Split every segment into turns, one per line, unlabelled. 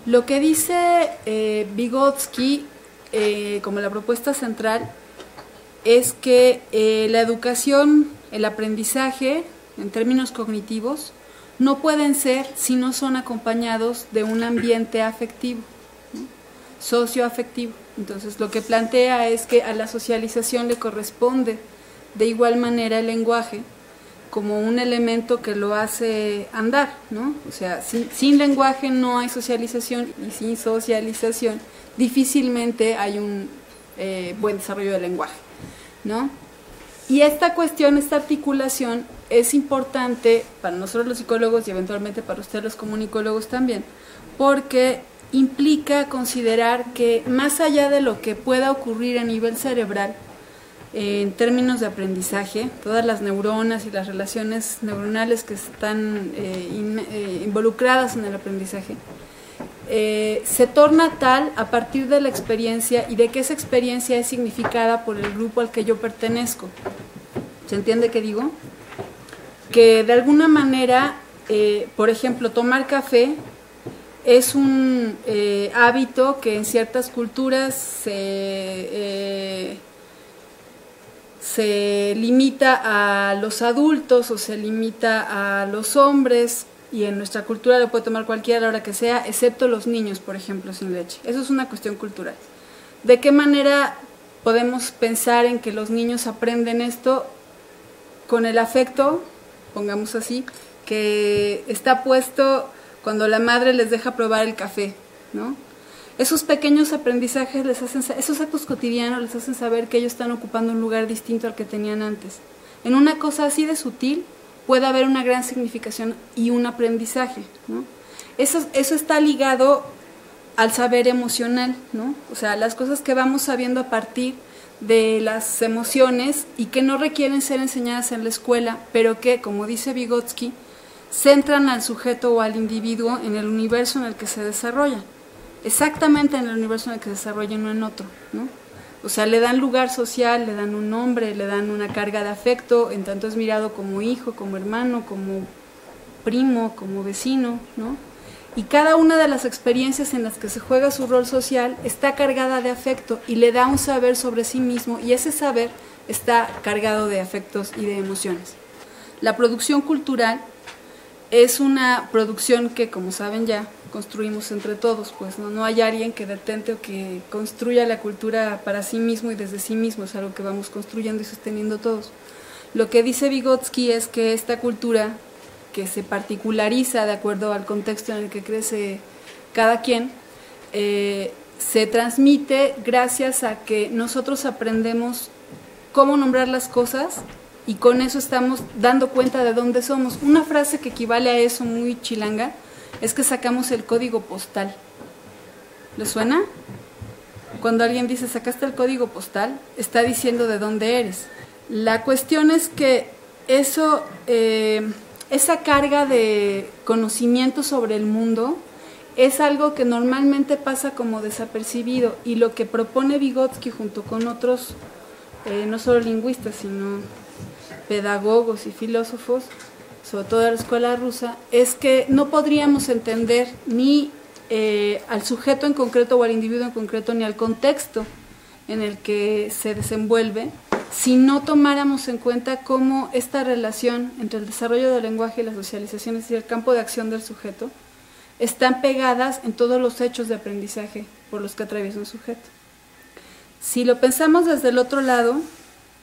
Lo que dice Vygotsky como la propuesta central es que la educación, el aprendizaje en términos cognitivos no pueden ser si no son acompañados de un ambiente afectivo, ¿no? Socioafectivo. Entonces lo que plantea es que a la socialización le corresponde de igual manera el lenguaje como un elemento que lo hace andar, ¿no? O sea, sin lenguaje no hay socialización, y sin socialización difícilmente hay un buen desarrollo del lenguaje, ¿no? Y esta cuestión, esta articulación es importante para nosotros los psicólogos y eventualmente para ustedes los comunicólogos también, porque implica considerar que más allá de lo que pueda ocurrir a nivel cerebral, en términos de aprendizaje, todas las neuronas y las relaciones neuronales que están involucradas en el aprendizaje, se torna tal a partir de la experiencia y de que esa experiencia es significada por el grupo al que yo pertenezco. ¿Se entiende qué digo? Que de alguna manera, por ejemplo, tomar café es un hábito que en ciertas culturas se limita a los adultos o se limita a los hombres, y en nuestra cultura lo puede tomar cualquiera a la hora que sea, excepto los niños, por ejemplo, sin leche. Eso es una cuestión cultural. ¿De qué manera podemos pensar en que los niños aprenden esto? Con el afecto, pongamos así, que está puesto cuando la madre les deja probar el café, ¿no? Esos pequeños aprendizajes les hacen, esos actos cotidianos les hacen saber que ellos están ocupando un lugar distinto al que tenían antes. En una cosa así de sutil puede haber una gran significación y un aprendizaje, ¿no? Eso está ligado al saber emocional, ¿no? O sea, las cosas que vamos sabiendo a partir de las emociones y que no requieren ser enseñadas en la escuela, pero que, como dice Vygotsky, centran al sujeto o al individuo en el universo en el que se desarrolla. Exactamente en el universo en el que se desarrolla, no en otro, ¿no? O sea, le dan lugar social, le dan un nombre, le dan una carga de afecto, en tanto es mirado como hijo, como hermano, como primo, como vecino, ¿no? Y cada una de las experiencias en las que se juega su rol social está cargada de afecto y le da un saber sobre sí mismo, y ese saber está cargado de afectos y de emociones. La producción cultural es una producción que, como saben ya, construimos entre todos, pues no hay alguien que detente o que construya la cultura para sí mismo y desde sí mismo, es algo que vamos construyendo y sosteniendo todos. Lo que dice Vygotsky es que esta cultura, que se particulariza de acuerdo al contexto en el que crece cada quien, se transmite gracias a que nosotros aprendemos cómo nombrar las cosas y con eso estamos dando cuenta de dónde somos. Una frase que equivale a eso, muy chilanga, es que sacamos el código postal. ¿Le suena? Cuando alguien dice sacaste el código postal, está diciendo de dónde eres. La cuestión es que eso, esa carga de conocimiento sobre el mundo es algo que normalmente pasa como desapercibido, y lo que propone Vygotsky junto con otros, no solo lingüistas, sino pedagogos y filósofos, sobre todo de la escuela rusa, es que no podríamos entender ni al sujeto en concreto o al individuo en concreto, ni al contexto en el que se desenvuelve, si no tomáramos en cuenta cómo esta relación entre el desarrollo del lenguaje y la socialización, es decir, el campo de acción del sujeto, están pegadas en todos los hechos de aprendizaje por los que atraviesa un sujeto. Si lo pensamos desde el otro lado,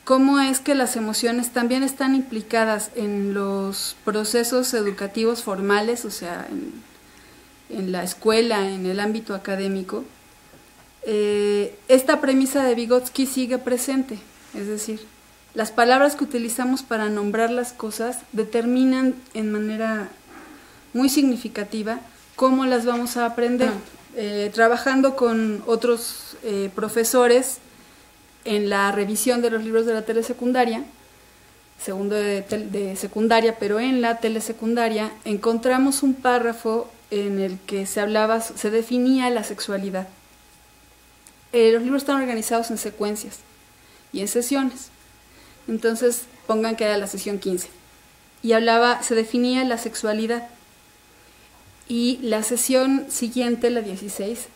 cómo es que las emociones también están implicadas en los procesos educativos formales, o sea, en la escuela, en el ámbito académico, esta premisa de Vygotsky sigue presente, es decir, las palabras que utilizamos para nombrar las cosas determinan en manera muy significativa cómo las vamos a aprender. Trabajando con otros profesores en la revisión de los libros de la telesecundaria, segundo de secundaria, pero en la telesecundaria encontramos un párrafo en el que se definía la sexualidad. Los libros están organizados en secuencias y en sesiones. Entonces, pongan que era la sesión 15. Y se definía la sexualidad. Y la sesión siguiente, la 16,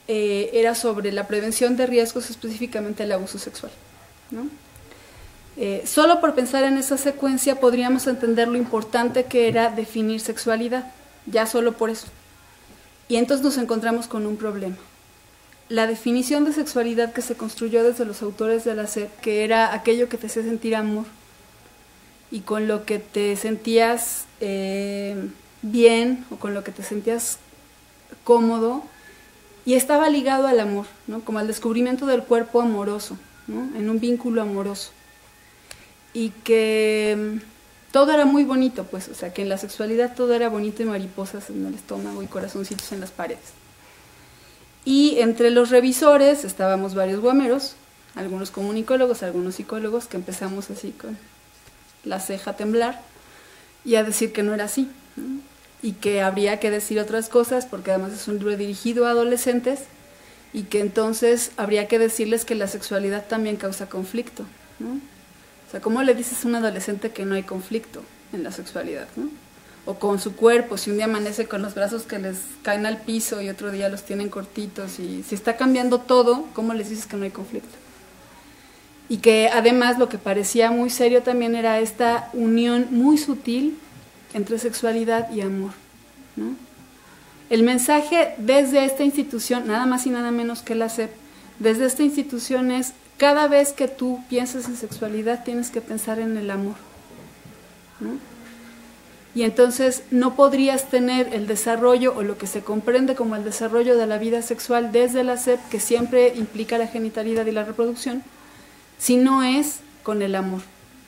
era sobre la prevención de riesgos, específicamente el abuso sexual, ¿no? Solo por pensar en esa secuencia podríamos entender lo importante que era definir sexualidad, ya solo por eso. Y entonces nos encontramos con un problema. La definición de sexualidad que se construyó desde los autores de la SEP, que era aquello que te hacía sentir amor y con lo que te sentías bien o con lo que te sentías cómodo, y estaba ligado al amor, ¿no? Como al descubrimiento del cuerpo amoroso, ¿no? En un vínculo amoroso. Y que todo era muy bonito, pues, o sea, que en la sexualidad todo era bonito y mariposas en el estómago y corazoncitos en las paredes. Y entre los revisores estábamos varios guameros, algunos comunicólogos, algunos psicólogos, que empezamos así con la ceja a temblar y a decir que no era así, ¿no? Y que habría que decir otras cosas, porque además es un libro dirigido a adolescentes, y que entonces habría que decirles que la sexualidad también causa conflicto, ¿no? O sea, ¿cómo le dices a un adolescente que no hay conflicto en la sexualidad, ¿no? O con su cuerpo, si un día amanece con los brazos que les caen al piso y otro día los tienen cortitos, y si está cambiando todo, ¿cómo les dices que no hay conflicto? Y que además lo que parecía muy serio también era esta unión muy sutil entre sexualidad y amor, ¿no? El mensaje desde esta institución, nada más y nada menos que la SEP, desde esta institución es: cada vez que tú piensas en sexualidad tienes que pensar en el amor, ¿no? Y entonces no podrías tener el desarrollo o lo que se comprende como el desarrollo de la vida sexual desde la SEP, que siempre implica la genitalidad y la reproducción, si no es con el amor.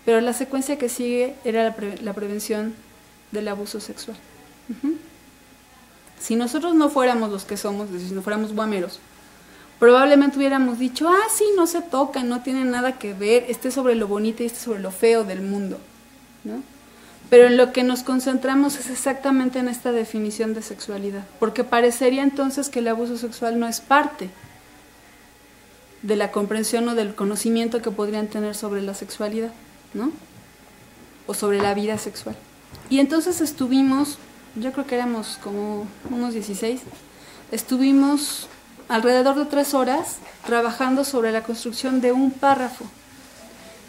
Pero la secuencia que sigue era la prevención del abuso sexual. Si nosotros no fuéramos los que somos, si no fuéramos guameros, probablemente hubiéramos dicho: ah, sí, no se tocan, no tienen nada que ver, este es sobre lo bonito y este es sobre lo feo del mundo, ¿no? Pero en lo que nos concentramos es exactamente en esta definición de sexualidad, porque parecería entonces que el abuso sexual no es parte de la comprensión o del conocimiento que podrían tener sobre la sexualidad, ¿no? O sobre la vida sexual. Y entonces estuvimos, yo creo que éramos como unos 16, estuvimos alrededor de 3 horas trabajando sobre la construcción de un párrafo.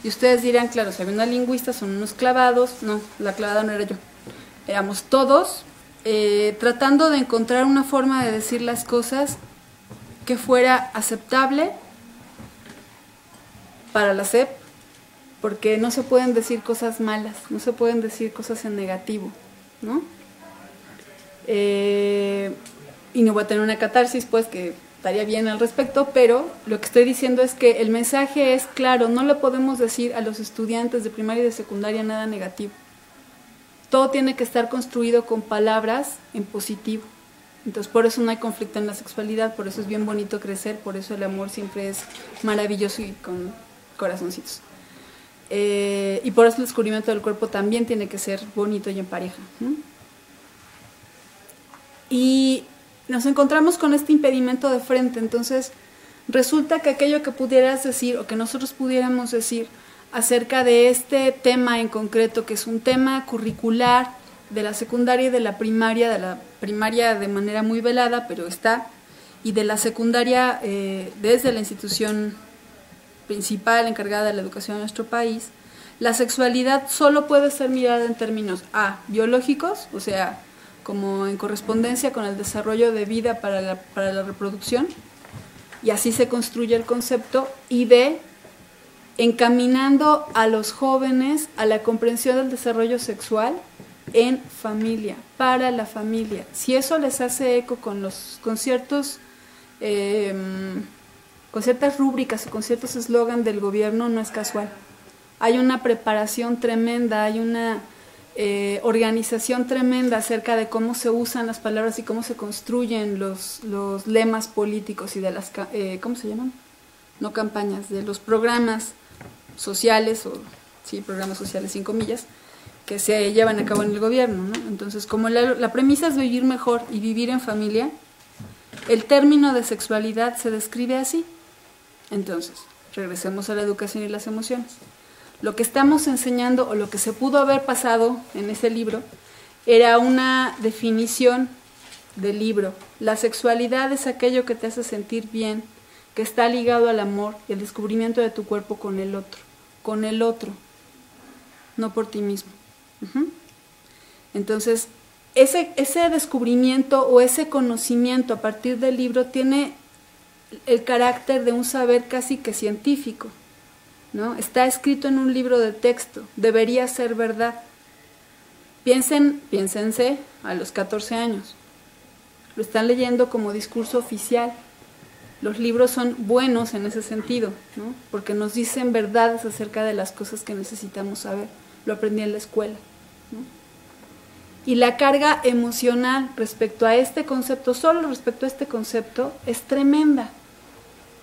Y ustedes dirán: claro, si había una lingüista, son unos clavados. No, la clavada no era yo. Éramos todos tratando de encontrar una forma de decir las cosas que fuera aceptable para la SEP, porque no se pueden decir cosas malas, no se pueden decir cosas en negativo, ¿no? Y no voy a tener una catarsis, pues, que estaría bien al respecto, pero lo que estoy diciendo es que el mensaje es claro: no le podemos decir a los estudiantes de primaria y de secundaria nada negativo. Todo tiene que estar construido con palabras en positivo. Entonces, por eso no hay conflicto en la sexualidad, por eso es bien bonito crecer, por eso el amor siempre es maravilloso y con corazoncitos. Y por eso el descubrimiento del cuerpo también tiene que ser bonito y en pareja, ¿no? Y nos encontramos con este impedimento de frente. Entonces resulta que aquello que pudieras decir o que nosotros pudiéramos decir acerca de este tema en concreto, que es un tema curricular de la secundaria y de la primaria de manera muy velada, pero está, y de la secundaria desde la institución principal encargada de la educación en nuestro país, la sexualidad solo puede ser mirada en términos biológicos, o sea, como en correspondencia con el desarrollo de vida para la reproducción, y así se construye el concepto, y encaminando a los jóvenes a la comprensión del desarrollo sexual en familia, para la familia. Si eso les hace eco con ciertas rúbricas o con ciertos eslogans del gobierno, no es casual. Hay una preparación tremenda, hay una organización tremenda acerca de cómo se usan las palabras y cómo se construyen los lemas políticos y de las, ¿cómo se llaman? No campañas, de los programas sociales, programas sociales sin comillas, que se llevan a cabo en el gobierno, ¿no? Entonces, como la premisa es vivir mejor y vivir en familia, el término de sexualidad se describe así. Entonces, regresemos a la educación y las emociones. Lo que estamos enseñando, o lo que se pudo haber pasado en ese libro, era una definición del libro. La sexualidad es aquello que te hace sentir bien, que está ligado al amor y el descubrimiento de tu cuerpo con el otro, no por ti mismo. Entonces, ese descubrimiento o ese conocimiento a partir del libro tiene el carácter de un saber casi que científico, ¿no? Está escrito en un libro de texto, debería ser verdad. Piénsense a los 14 años. Lo están leyendo como discurso oficial. Los libros son buenos en ese sentido, ¿no? Porque nos dicen verdades acerca de las cosas que necesitamos saber. Lo aprendí en la escuela, ¿no? Y la carga emocional respecto a este concepto, solo respecto a este concepto, es tremenda.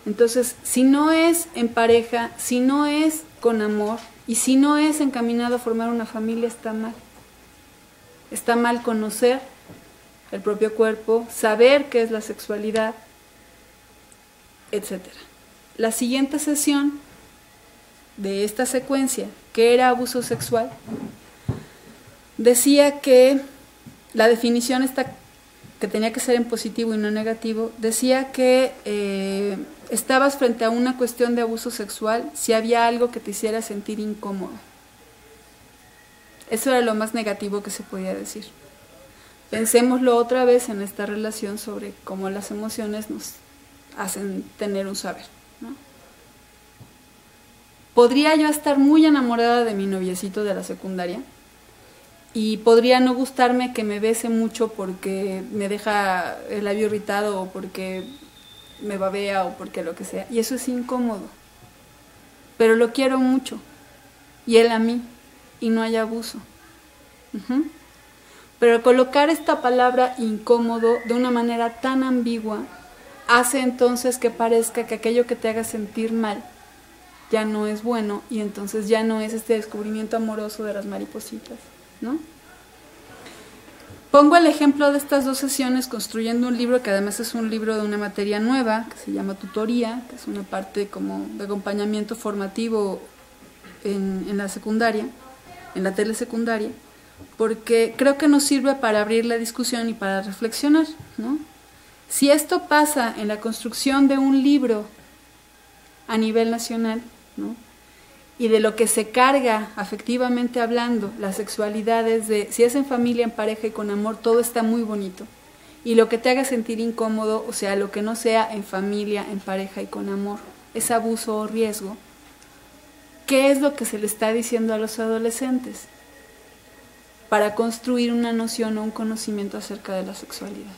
Entonces, si no es en pareja, si no es con amor y si no es encaminado a formar una familia, está mal. Está mal conocer el propio cuerpo, saber qué es la sexualidad, etc. La siguiente sesión de esta secuencia, que era abuso sexual, decía que la definición esta, que tenía que ser en positivo y no negativo, decía que estabas frente a una cuestión de abuso sexual si había algo que te hiciera sentir incómodo. Eso era lo más negativo que se podía decir. Pensémoslo otra vez en esta relación sobre cómo las emociones nos hacen tener un saber, ¿no? Podría yo estar muy enamorada de mi noviecito de la secundaria y podría no gustarme que me bese mucho porque me deja el labio irritado o porque me babea o porque lo que sea, y eso es incómodo, pero lo quiero mucho y él a mí y no hay abuso. Pero colocar esta palabra incómodo de una manera tan ambigua hace entonces que parezca que aquello que te haga sentir mal ya no es bueno y entonces ya no es este descubrimiento amoroso de las maripositas, ¿no? Pongo el ejemplo de estas dos sesiones construyendo un libro que además es un libro de una materia nueva que se llama tutoría, que es una parte como de acompañamiento formativo en la secundaria, en la telesecundaria, porque creo que nos sirve para abrir la discusión y para reflexionar, ¿no? Si esto pasa en la construcción de un libro a nivel nacional, ¿no? Y de lo que se carga afectivamente hablando, la sexualidad es de, si es en familia, en pareja y con amor, todo está muy bonito. Y lo que te haga sentir incómodo, o sea, lo que no sea en familia, en pareja y con amor, es abuso o riesgo. ¿Qué es lo que se le está diciendo a los adolescentes para construir una noción o un conocimiento acerca de la sexualidad?